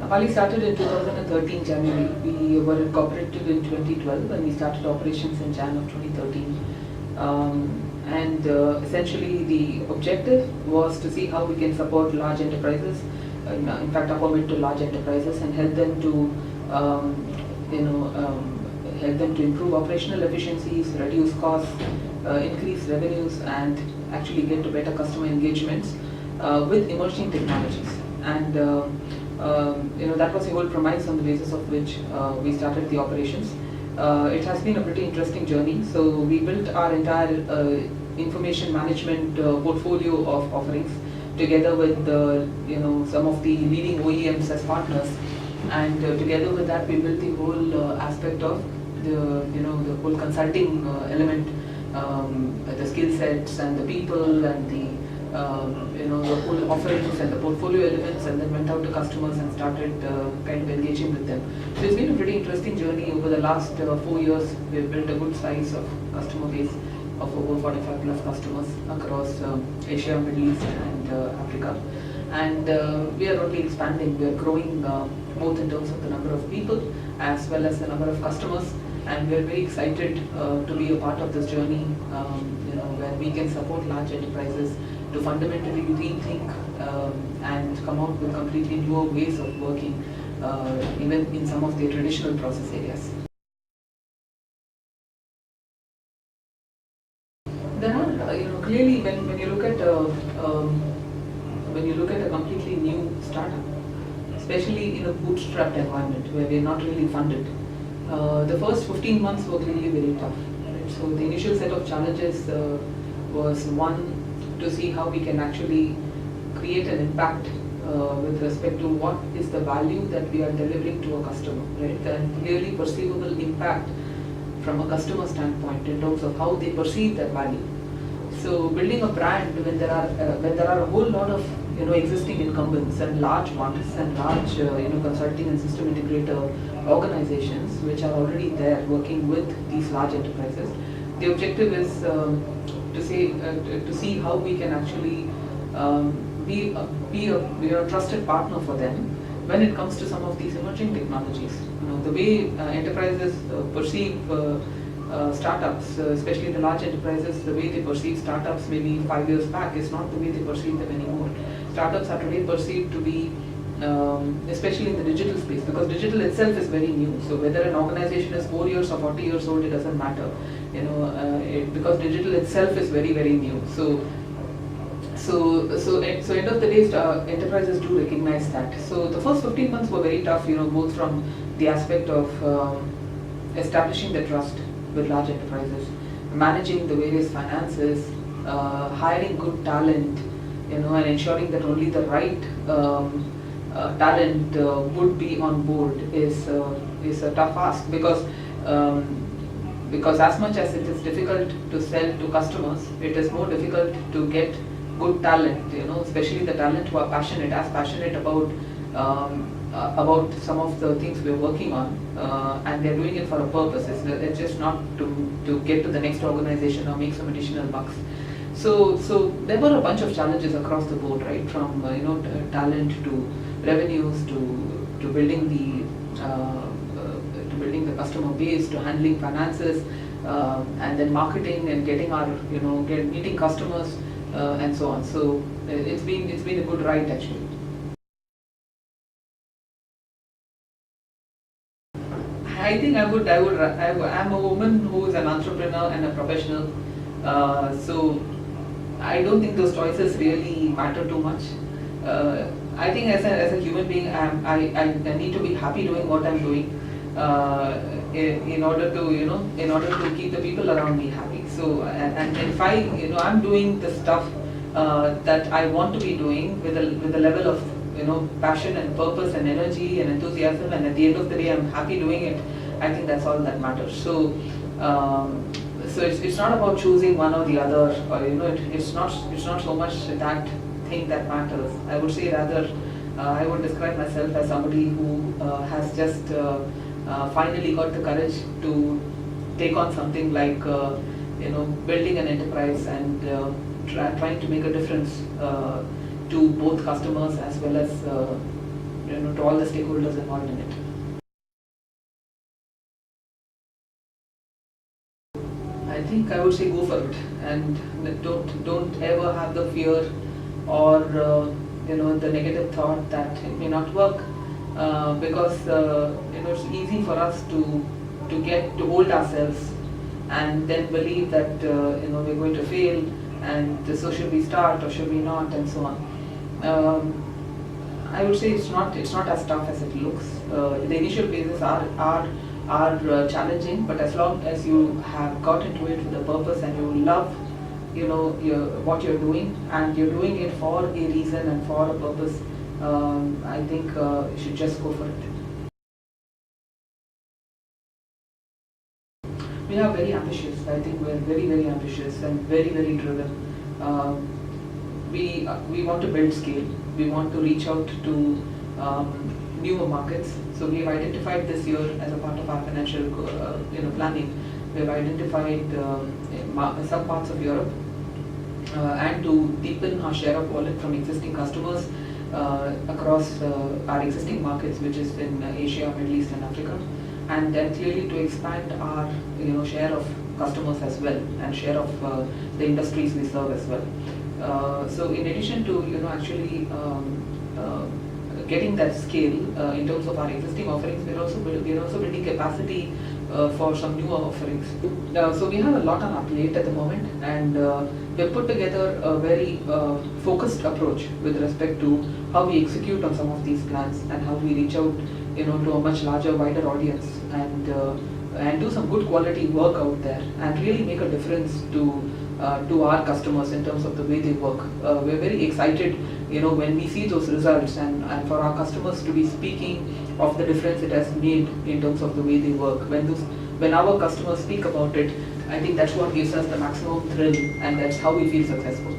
Avaali started in 2013 January. We were incorporated in 2012 and we started operations in Jan of 2013. Essentially the objective was to see how we can support large enterprises, in fact upper mid to large enterprises, and help them to help them to improve operational efficiencies, reduce costs, increase revenues, and actually get to better customer engagements with emerging technologies. And that was the whole premise on the basis of which we started the operations. It has been a pretty interesting journey. So we built our entire information management portfolio of offerings together with some of the leading OEMs as partners, and together with that we built the whole aspect of the whole consulting element, the skill sets and the people and the the whole offerings and the portfolio elements, and then went out to customers and started kind of engaging with them. So it's been a pretty interesting journey over the last 4 years. We've built a good size of customer base of over 45 plus customers across Asia, Middle East and Africa. And we are only expanding. We are growing both in terms of the number of people as well as the number of customers. And we are very excited to be a part of this journey, where we can support large enterprises to fundamentally rethink and come out with completely newer ways of working, even in some of their traditional process areas. There are, clearly when you look at a completely new startup, especially in a bootstrapped environment where we are not really funded, the first 15 months were clearly very tough. Right? So the initial set of challenges was one, to see how we can actually create an impact with respect to what is the value that we are delivering to a customer, right? And clearly perceivable impact from a customer standpoint in terms of how they perceive that value. So building a brand when there are a whole lot of existing incumbents and large ones and large consulting and system integrator organizations which are already there working with these large enterprises. The objective is to see how we can actually be a trusted partner for them when it comes to some of these emerging technologies. The way enterprises perceive startups, especially the large enterprises, the way they perceive startups maybe 5 years back is not the way they perceive them anymore. Startups are today perceived to be, especially in the digital space, because digital itself is very new. So whether an organization is 4 years or 40 years old, it doesn't matter. Because digital itself is very, very new. So end of the day, enterprises do recognize that. So the first 15 months were very tough, both from the aspect of establishing the trust with large enterprises, managing the various finances, hiring good talent, and ensuring that only the right talent would be on board is a tough ask, because as much as it is difficult to sell to customers, it is more difficult to get good talent, especially the talent who are as passionate about some of the things we're working on, and they're doing it for a purpose. It's just not to get to the next organization or make some additional bucks. So there were a bunch of challenges across the board, right? From talent to revenues to building the customer base, to handling finances, and then marketing and getting our meeting customers and so on. So it's been a good ride actually. I think I'm a woman who is an entrepreneur and a professional, so I don't think those choices really matter too much. I think as a human being, I need to be happy doing what I'm doing in order to keep the people around me happy. So and if I'm doing the stuff that I want to be doing with a level of passion and purpose and energy and enthusiasm, and at the end of the day I'm happy doing it, I think that's all that matters. So it's not about choosing one or the other, or it's not so much that thing that matters. I would say rather I would describe myself as somebody who has just finally got the courage to take on something like building an enterprise and trying to make a difference to both customers as well as to all the stakeholders involved in it. I think I would say go for it, and don't ever have the fear or the negative thought that it may not work, because it's easy for us to get to hold ourselves and then believe that we're going to fail, and so should we start or should we not, and so on. I would say it's not as tough as it looks. The initial phases are challenging, but as long as you have got into it with a purpose and you love what you're doing, and you're doing it for a reason and for a purpose, I think you should just go for it. We are very ambitious. I think we're very ambitious and very driven. We want to build scale. We want to reach out to newer markets. So we've identified this year, as a part of our financial planning, we've identified some parts of Europe, and to deepen our share of wallet from existing customers across our existing markets, which is in Asia, Middle East and Africa, and then clearly to expand our share of customers as well, and share of the industries we serve as well. So in addition to actually getting that scale in terms of our existing offerings, we're also building capacity for some newer offerings. So we have a lot on our plate at the moment, and we've put together a very focused approach with respect to how we execute on some of these plans, and how we reach out to a much larger, wider audience, and do some good quality work out there, and really make a difference to our customers in terms of the way they work. We're very excited when we see those results, and for our customers to be speaking of the difference it has made in terms of the way they work. When our customers speak about it, I think that's what gives us the maximum thrill, and that's how we feel successful.